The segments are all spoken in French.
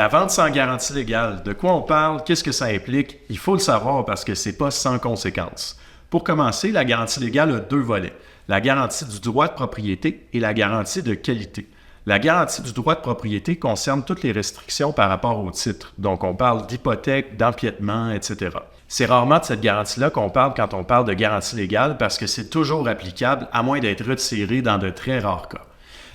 La vente sans garantie légale, de quoi on parle, qu'est-ce que ça implique? Il faut le savoir parce que c'est pas sans conséquence. Pour commencer, la garantie légale a deux volets, la garantie du droit de propriété et la garantie de qualité. La garantie du droit de propriété concerne toutes les restrictions par rapport au titre, donc on parle d'hypothèque, d'empiètement, etc. C'est rarement de cette garantie-là qu'on parle quand on parle de garantie légale parce que c'est toujours applicable à moins d'être retiré dans de très rares cas.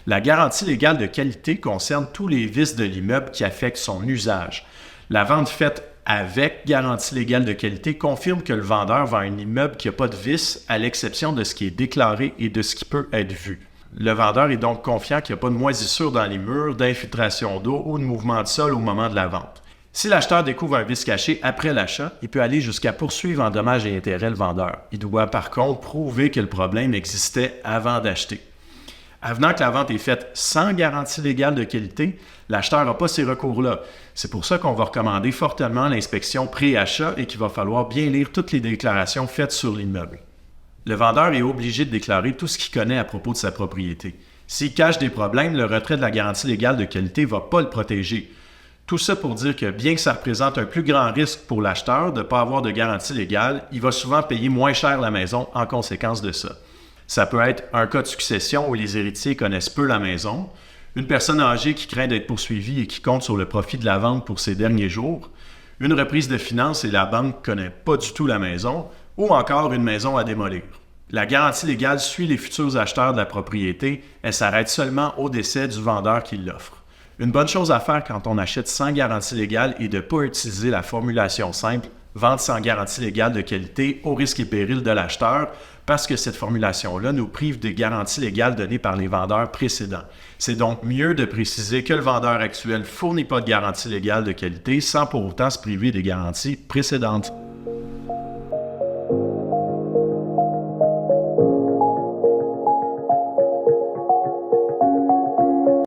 La garantie légale de qualité concerne tous les vices de l'immeuble qui affectent son usage. La vente faite avec garantie légale de qualité confirme que le vendeur vend un immeuble qui n'a pas de vices à l'exception de ce qui est déclaré et de ce qui peut être vu. Le vendeur est donc confiant qu'il n'y a pas de moisissure dans les murs, d'infiltration d'eau ou de mouvement de sol au moment de la vente. Si l'acheteur découvre un vice caché après l'achat, il peut aller jusqu'à poursuivre en dommages et intérêts le vendeur. Il doit par contre prouver que le problème existait avant d'acheter. Avenant que la vente est faite sans garantie légale de qualité, l'acheteur n'a pas ces recours-là. C'est pour ça qu'on va recommander fortement l'inspection pré-achat et qu'il va falloir bien lire toutes les déclarations faites sur l'immeuble. Le vendeur est obligé de déclarer tout ce qu'il connaît à propos de sa propriété. S'il cache des problèmes, le retrait de la garantie légale de qualité ne va pas le protéger. Tout ça pour dire que bien que ça représente un plus grand risque pour l'acheteur de ne pas avoir de garantie légale, il va souvent payer moins cher la maison en conséquence de ça. Ça peut être un cas de succession où les héritiers connaissent peu la maison, une personne âgée qui craint d'être poursuivie et qui compte sur le profit de la vente pour ses derniers jours, une reprise de finances et la banque ne connaît pas du tout la maison, ou encore une maison à démolir. La garantie légale suit les futurs acheteurs de la propriété, elle s'arrête seulement au décès du vendeur qui l'offre. Une bonne chose à faire quand on achète sans garantie légale est de ne pas utiliser la formulation simple « vente sans garantie légale de qualité au risque et péril de l'acheteur » parce que cette formulation-là nous prive des garanties légales données par les vendeurs précédents. C'est donc mieux de préciser que le vendeur actuel ne fournit pas de garantie légale de qualité sans pour autant se priver des garanties précédentes.